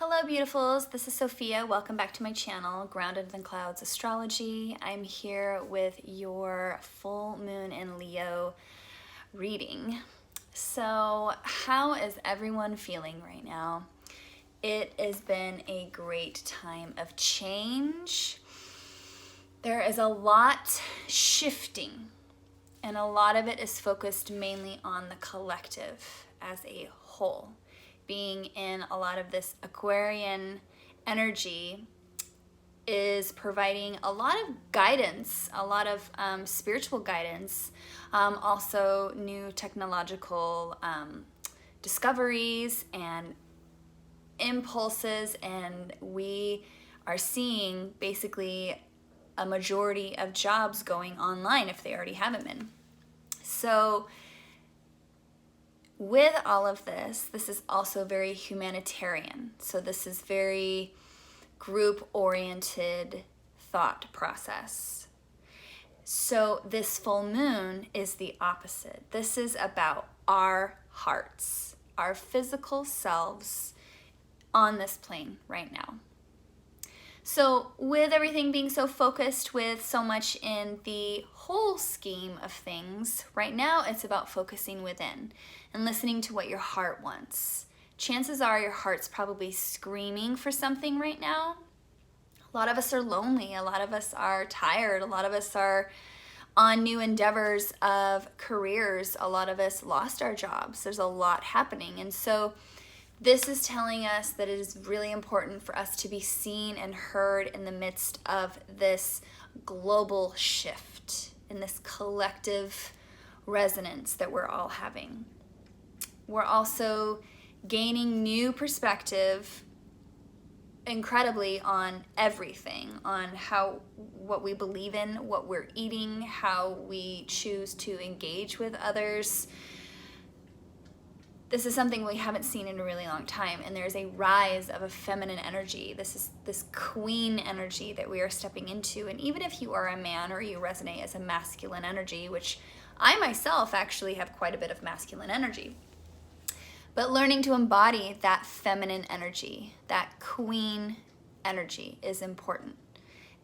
Hello beautifuls, this is Sophia. Welcome back to my channel, Grounded in the Clouds Astrology. I'm here with your full moon in Leo reading. So how is everyone feeling right now? It has been a great time of change. There is a lot shifting, and a lot of it is focused mainly on the collective as a whole. Being in a lot of this Aquarian energy is providing a lot of guidance, a lot of spiritual guidance, also new technological discoveries and impulses, and we are seeing basically a majority of jobs going online if they already haven't been. So with all of this, this is also very humanitarian. So this is very group-oriented thought process. So this full moon is the opposite. This is about our hearts, our physical selves on this plane right now. So with everything being so focused with so much in the whole scheme of things, right now it's about focusing within and listening to what your heart wants. Chances are your heart's probably screaming for something right now. A lot of us are lonely. A lot of us are tired. A lot of us are on new endeavors of careers. A lot of us lost our jobs. There's a lot happening. And so this is telling us that it is really important for us to be seen and heard in the midst of this global shift, in this collective resonance that we're all having. We're also gaining new perspective incredibly on everything, on what we believe in, what we're eating, how we choose to engage with others. This is something we haven't seen in a really long time, and there's a rise of a feminine energy. This is this queen energy that we are stepping into, and even if you are a man or you resonate as a masculine energy, which I myself actually have quite a bit of masculine energy, but learning to embody that feminine energy, that queen energy is important.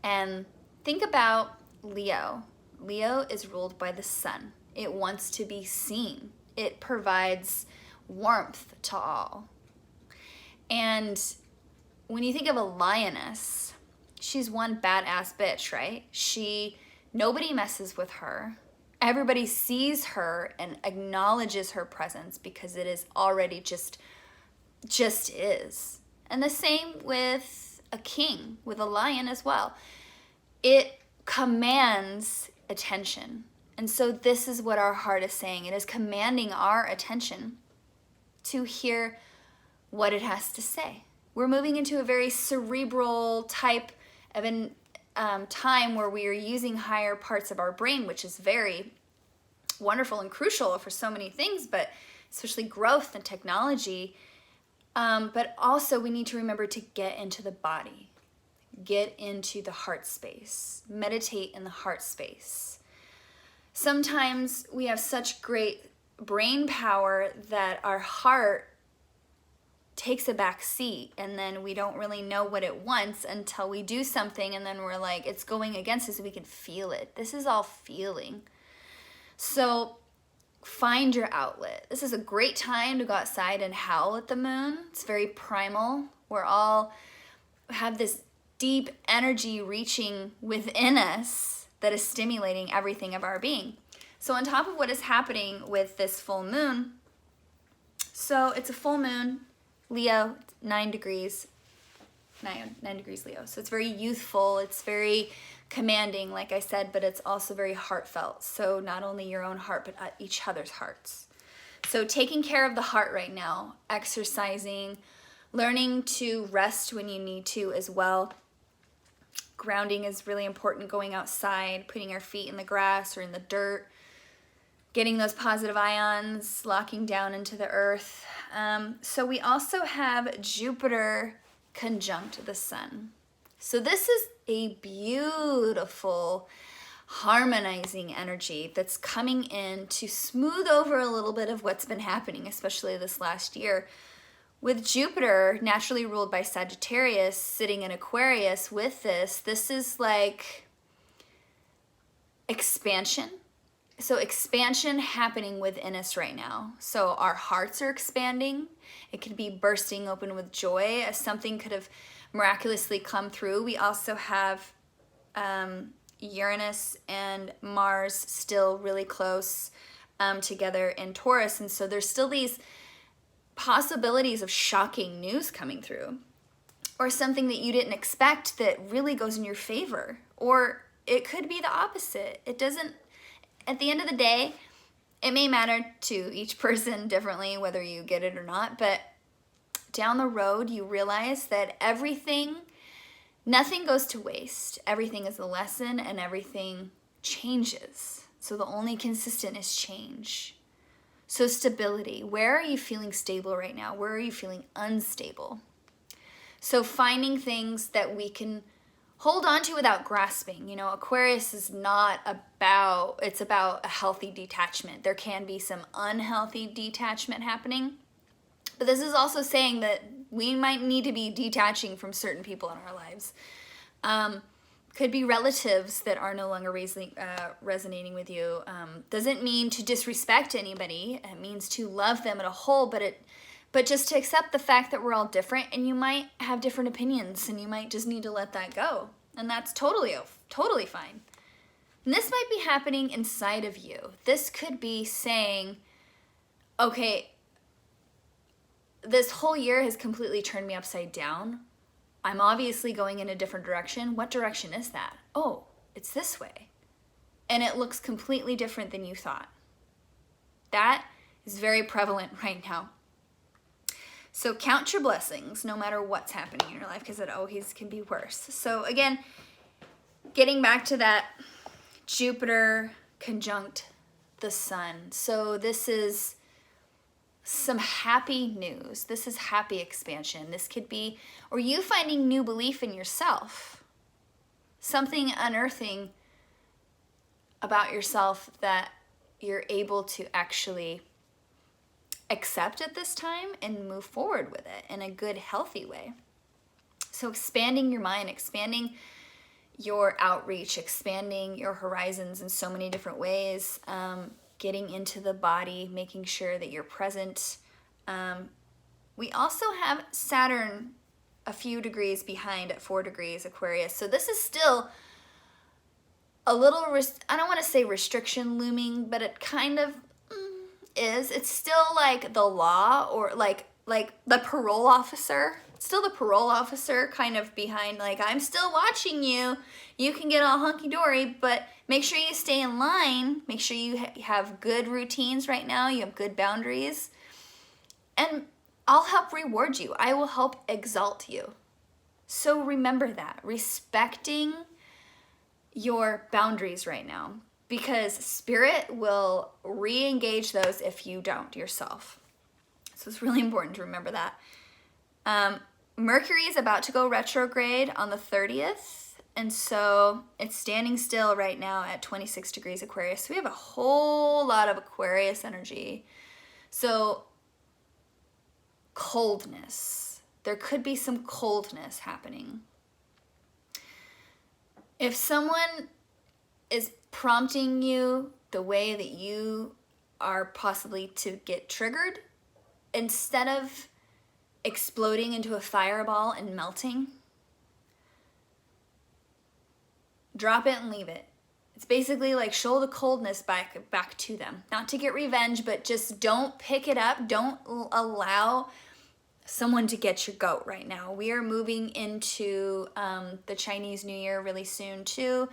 And think about Leo. Leo is ruled by the sun. It wants to be seen. It provides warmth to all. And when you think of a lioness, she's one badass bitch, right? Nobody messes with her. Everybody sees her and acknowledges her presence because it is already just is. And the same with a king, with a lion as well. It commands attention. And so this is what our heart is saying. It is commanding our attention to hear what it has to say. We're moving into a very cerebral type of an time where we are using higher parts of our brain, which is very wonderful and crucial for so many things, but especially growth and technology. But also we need to remember to get into the body, get into the heart space, meditate in the heart space. Sometimes we have such great brain power that our heart takes a back seat, and then we don't really know what it wants until we do something, and then we're like, it's going against us, we can feel it. This is all feeling. So find your outlet. This is a great time to go outside and howl at the moon. It's very primal. We're all have this deep energy reaching within us that is stimulating everything of our being. So on top of what is happening with this full moon, so it's a full moon, Leo, 9 degrees Leo. So it's very youthful, it's very commanding, like I said, but it's also very heartfelt. So not only your own heart, but each other's hearts. So taking care of the heart right now, exercising, learning to rest when you need to as well. Grounding is really important, going outside, putting our feet in the grass or in the dirt, getting those positive ions, locking down into the earth. So we also have Jupiter conjunct the sun. So this is a beautiful harmonizing energy that's coming in to smooth over a little bit of what's been happening, especially this last year, With Jupiter, naturally ruled by Sagittarius, sitting in Aquarius with this is like expansion. So expansion happening within us right now. So our hearts are expanding. It could be bursting open with joy as something could have miraculously come through. We also have Uranus and Mars still really close together in Taurus. And so there's still these possibilities of shocking news coming through, or something that you didn't expect that really goes in your favor. Or it could be the opposite. It doesn't, at the end of the day, it may matter to each person differently whether you get it or not, but down the road you realize that nothing goes to waste. Everything is a lesson and everything changes. So the only consistent is change. So stability. Where are you feeling stable right now? Where are you feeling unstable? So finding things that we can hold on to without grasping. You know, Aquarius is not about, it's about a healthy detachment. There can be some unhealthy detachment happening. But this is also saying that we might need to be detaching from certain people in our lives. Could be relatives that are no longer resonating with you. Doesn't mean to disrespect anybody. It means to love them at a whole, but just to accept the fact that we're all different and you might have different opinions and you might just need to let that go. And that's totally fine. And this might be happening inside of you. This could be saying, okay, this whole year has completely turned me upside down. I'm obviously going in a different direction. What direction is that? Oh, it's this way. And it looks completely different than you thought. That is very prevalent right now. So count your blessings no matter what's happening in your life, because it always can be worse. So again, getting back to that Jupiter conjunct the sun. So this is some happy news. This is happy expansion. This could be, or you finding new belief in yourself. Something unearthing about yourself that you're able to actually accept at this time and move forward with it in a good, healthy way. So expanding your mind, expanding your outreach, expanding your horizons in so many different ways, getting into the body, making sure that you're present. We also have Saturn a few degrees behind at 4 degrees Aquarius. So this is still a little, I don't want to say restriction looming, but it kind of is. It's still like the law, or like the parole officer. It's still the parole officer kind of behind, like, I'm still watching you. You can get all hunky-dory, but make sure you stay in line. Make sure you have good routines right now. You have good boundaries. And I'll help reward you. I will help exalt you. So remember that. Respecting your boundaries right now, because Spirit will re-engage those if you don't yourself. So it's really important to remember that. Mercury is about to go retrograde on the 30th. And so it's standing still right now at 26 degrees Aquarius. So we have a whole lot of Aquarius energy. So coldness. There could be some coldness happening. If someone is prompting you the way that you are possibly to get triggered, instead of exploding into a fireball and melting, drop it and leave it. It's basically like show the coldness back to them. Not to get revenge, but just don't pick it up. Don't allow someone to get your goat right now. We are moving into the Chinese New Year really soon too.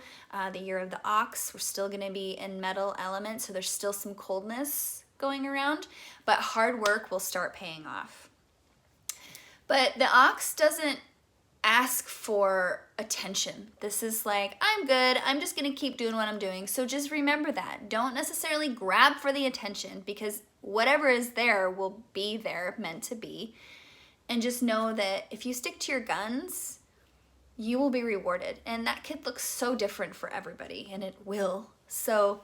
The year of the ox. We're still going to be in metal element, so there's still some coldness going around, but hard work will start paying off. But the ox doesn't ask for attention. This is like, I'm good. I'm just going to keep doing what I'm doing. So just remember that. Don't necessarily grab for the attention, because whatever is there will be there, meant to be. And just know that if you stick to your guns, you will be rewarded. And that could look so different for everybody, and it will. So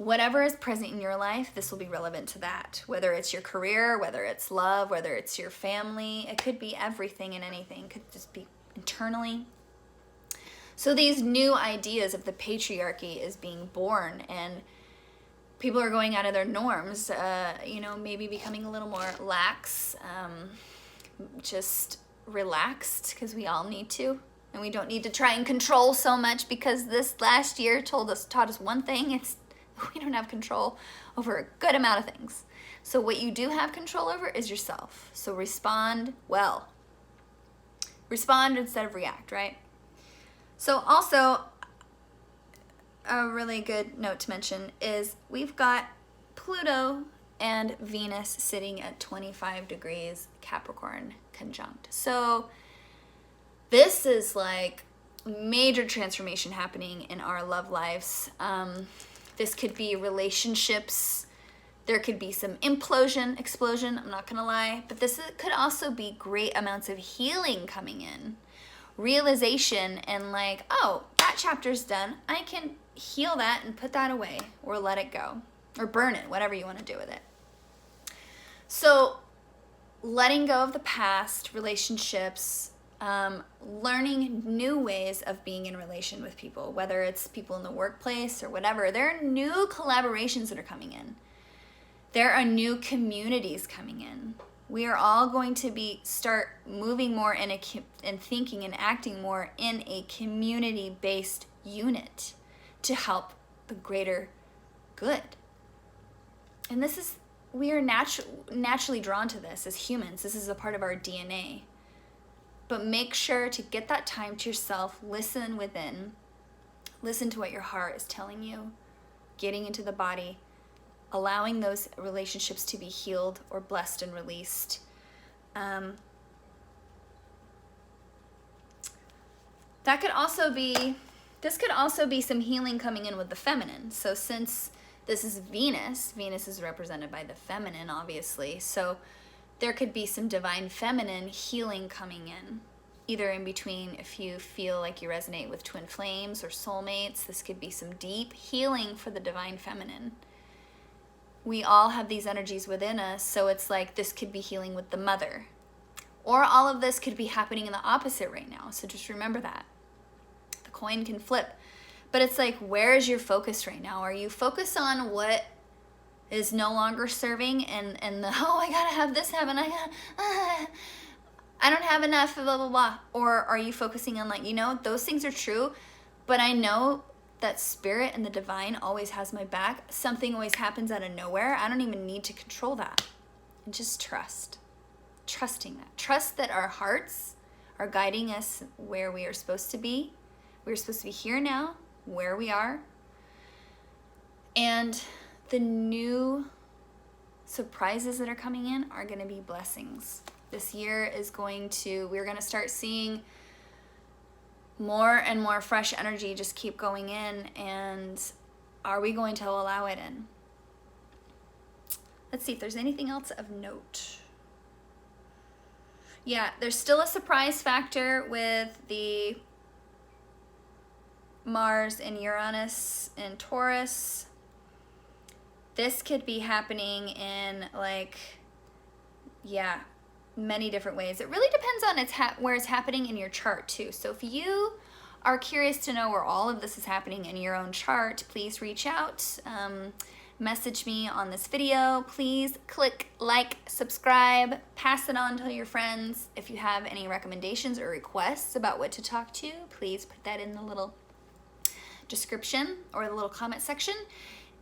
whatever is present in your life, this will be relevant to that. Whether it's your career, whether it's love, whether it's your family, it could be everything and anything. It could just be internally. So these new ideas of the patriarchy is being born, and people are going out of their norms, maybe becoming a little more lax, just relaxed, because we all need to. And we don't need to try and control so much, because this last year taught us one thing. It's we don't have control over a good amount of things. So what you do have control over is yourself. So respond well. Respond instead of react, right? So also, a really good note to mention is we've got Pluto and Venus sitting at 25 degrees Capricorn conjunct. So this is like major transformation happening in our love lives. This could be relationships. There could be some explosion, I'm not gonna lie. But this could also be great amounts of healing coming in. Realization and like, oh, that chapter's done. I can heal that and put that away, or let it go, or burn it, whatever you want to do with it. So letting go of the past, relationships, learning new ways of being in relation with people, whether it's people in the workplace or whatever. There are new collaborations that are coming in. There are new communities coming in. We are all going to start moving more and thinking and acting more in a community-based unit to help the greater good. And we are naturally drawn to this as humans. This is a part of our DNA. But make sure to get that time to yourself, listen within, listen to what your heart is telling you, getting into the body, allowing those relationships to be healed or blessed and released. This could also be some healing coming in with the feminine. So since this is Venus is represented by the feminine, obviously. So there could be some divine feminine healing coming in, either in between. If you feel like you resonate with twin flames or soulmates, this could be some deep healing for the divine feminine. We all have these energies within us, so it's like this could be healing with the mother. Or all of this could be happening in the opposite right now, so just remember that. The coin can flip. But it's like, where is your focus right now? Are you focused on what is no longer serving and I gotta have this happen, I don't have enough, blah, blah, blah. Or are you focusing on like, those things are true, but I know that spirit and the divine always has my back. Something always happens out of nowhere. I don't even need to control that. And just trusting that. Trust that our hearts are guiding us where we are supposed to be. We're supposed to be here now, where we are. And the new surprises that are coming in are going to be blessings. This year we're going to start seeing more and more fresh energy just keep going in. And are we going to allow it in? Let's see if there's anything else of note. Yeah, there's still a surprise factor with the Mars and Uranus and Taurus. This could be happening in many different ways. It really depends on where it's happening in your chart too. So if you are curious to know where all of this is happening in your own chart, please reach out. Message me on this video. Please click like, subscribe, pass it on to your friends. If you have any recommendations or requests about what to talk to, please put that in the little description or the little comment section.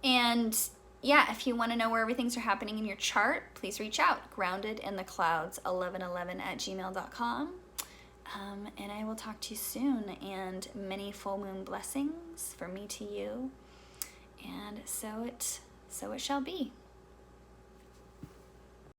And yeah, if you want to know where everything's are happening in your chart, please reach out. groundedintheclouds1111@gmail.com. And I will talk to you soon. And many full moon blessings for me to you. And so it shall be.